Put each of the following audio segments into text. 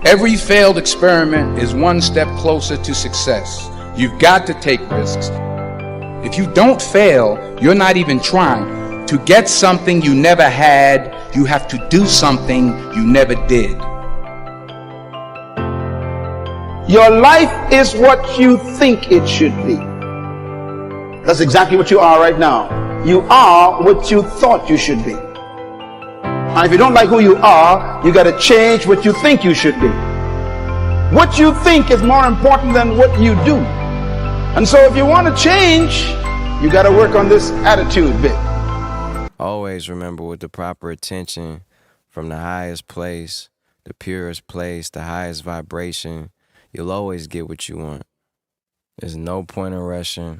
Every failed experiment is one step closer to success. You've got to take risks. If you don't fail, you're not even trying. To get something you never had, you have to do something you never did. Your life is what you think it should be. That's exactly what you are right now. You are what you thought you should be. And if you don't like who you are, you got to change what you think you should be. What you think is more important than what you do. And so if you want to change, you got to work on this attitude bit. Always remember, with the proper attention from the highest place, the purest place, the highest vibration, you'll always get what you want. There's no point in rushing.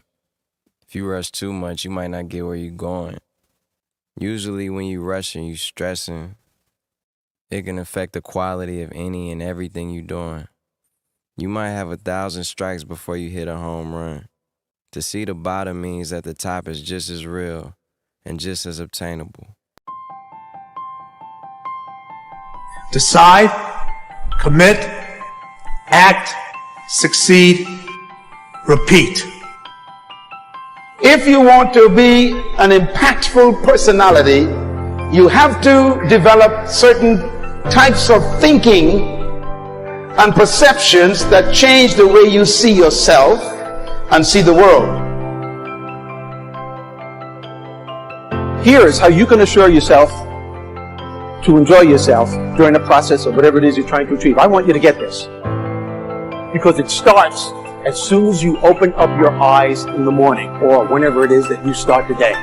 If you rush too much, you might not get where you're going. Usually when you rushing, you stressing. It can affect the quality of any and everything you're doing. You might have 1,000 strikes before you hit a home run. To see the bottom means that the top is just as real and just as obtainable. Decide, commit, act, succeed, repeat. If you want to be an impactful personality, you have to develop certain types of thinking and perceptions that change the way you see yourself and see the world. Here is how you can assure yourself to enjoy yourself during the process of whatever it is you're trying to achieve. I want you to get this, because it starts as soon as you open up your eyes in the morning, or whenever it is that you start the day.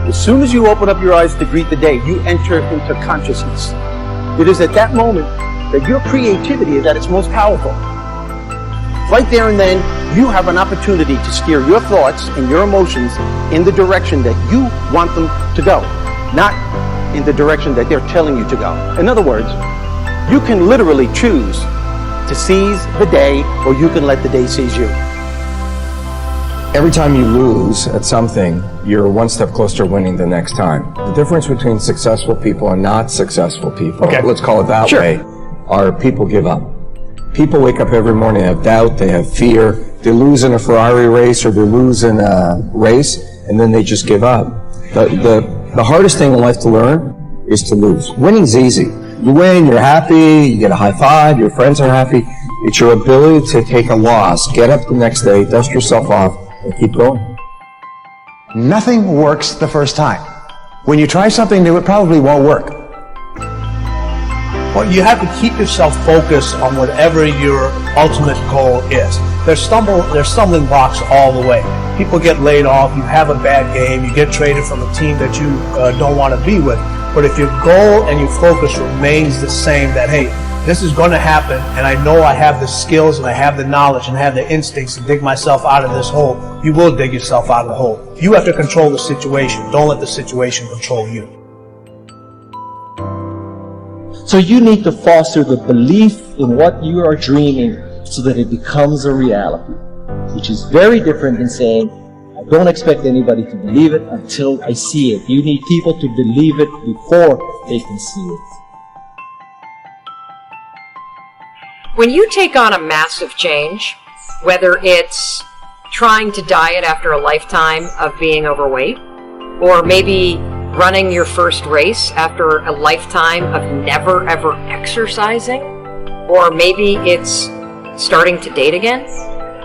As soon as you open up your eyes to greet the day, you enter into consciousness. It is at that moment that your creativity is at its most powerful. Right there and then, you have an opportunity to steer your thoughts and your emotions in the direction that you want them to go, not in the direction that they're telling you to go. In other words, you can literally choose to seize the day, or you can let the day seize you. Every time you lose at something, you're one step closer to winning the next time. The difference between successful people and not successful people, let's call it that way, are people give up. People wake up every morning, they have doubt, they have fear, they lose in a Ferrari race or they lose in a race, and then they just give up. The hardest thing in life to learn is to lose. Winning's easy. You win, you're happy, you get a high five, your friends are happy. It's your ability to take a loss, get up the next day, dust yourself off, and keep going. Nothing works the first time. When you try something new, it probably won't work. Well, you have to keep yourself focused on whatever your ultimate goal is. There's stumbling blocks all the way. People get laid off, you have a bad game, you get traded from a team that you don't want to be with. But if your goal and your focus remains the same, that, hey, this is going to happen, and I know I have the skills and I have the knowledge and I have the instincts to dig myself out of this hole, you will dig yourself out of the hole. You have to control the situation. Don't let the situation control you. So you need to foster the belief in what you are dreaming so that it becomes a reality, which is very different than saying, I don't expect anybody to believe it until I see it. You need people to believe it before they can see it. When you take on a massive change, whether it's trying to diet after a lifetime of being overweight, or maybe running your first race after a lifetime of never ever exercising, or maybe it's starting to date again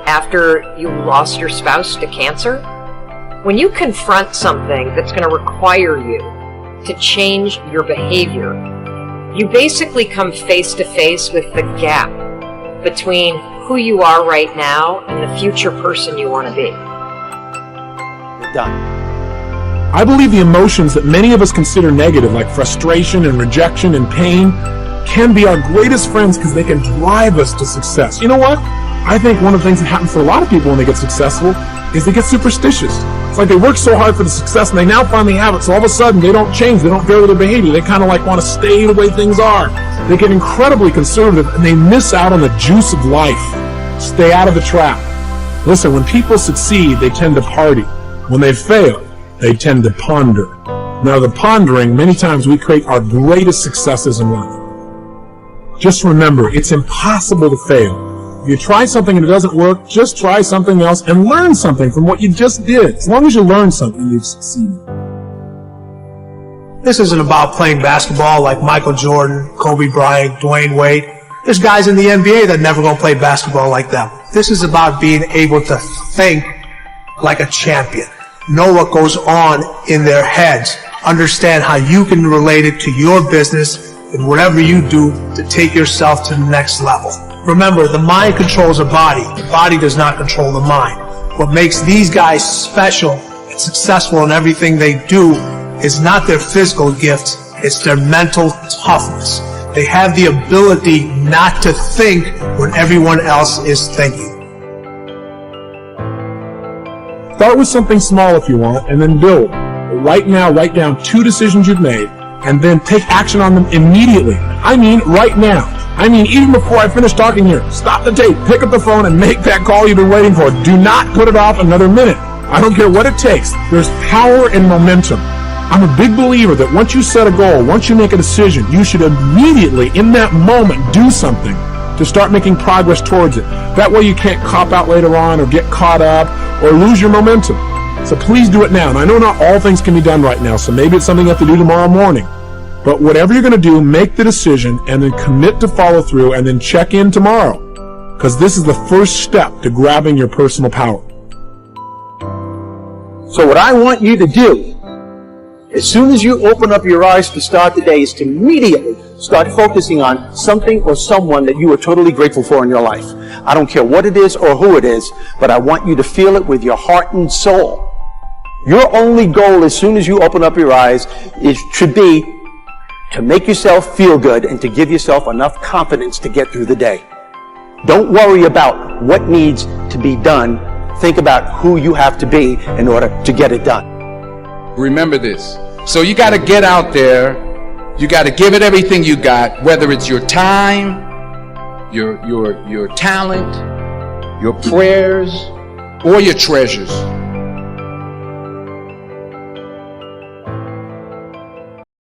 after you lost your spouse to cancer, when you confront something that's going to require you to change your behavior, you basically come face to face with the gap between who you are right now and the future person you want to be. You're done. I believe the emotions that many of us consider negative, like frustration and rejection and pain, can be our greatest friends because they can drive us to success. You know what? I think one of the things that happens for a lot of people when they get successful is they get superstitious. It's like they work so hard for the success and they now finally have it, so all of a sudden they don't change, they don't vary their behavior, they kind of like want to stay the way things are. They get incredibly conservative and they miss out on the juice of life. Stay out of the trap. Listen, when people succeed, they tend to party. When they fail, they tend to ponder. Now, the pondering, many times we create our greatest successes in life. Just remember, it's impossible to fail. If you try something and it doesn't work, just try something else and learn something from what you just did. As long as you learn something, you've succeeded. This isn't about playing basketball like Michael Jordan, Kobe Bryant, Dwayne Wade. There's guys in the NBA that never gonna play basketball like them. This is about being able to think like a champion. Know what goes on in their heads. Understand how you can relate it to your business and whatever you do to take yourself to the next level. Remember, the mind controls the body. The body does not control the mind. What makes these guys special and successful in everything they do is not their physical gifts, it's their mental toughness. They have the ability not to think when everyone else is thinking. Start with something small if you want, and then build. But right now, write down 2 decisions you've made, and then take action on them immediately. I mean, right now. I mean, even before I finish talking here, stop the tape, pick up the phone, and make that call you've been waiting for. Do not put it off another minute. I don't care what it takes. There's power in momentum. I'm a big believer that once you set a goal, once you make a decision, you should immediately, in that moment, do something to start making progress towards it. That way you can't cop out later on or get caught up or lose your momentum. So please do it now. And I know not all things can be done right now, so maybe it's something you have to do tomorrow morning. But whatever you're going to do, make the decision and then commit to follow through and then check in tomorrow. Because this is the first step to grabbing your personal power. So what I want you to do, as soon as you open up your eyes to start the day, is to immediately start focusing on something or someone that you are totally grateful for in your life. I don't care what it is or who it is, but I want you to feel it with your heart and soul. Your only goal as soon as you open up your eyes should be to make yourself feel good and to give yourself enough confidence to get through the day. Don't worry about what needs to be done. Think about who you have to be in order to get it done. Remember this. So you got to get out there. You got to give it everything you got, whether it's your time, your talent, your prayers, or your treasures.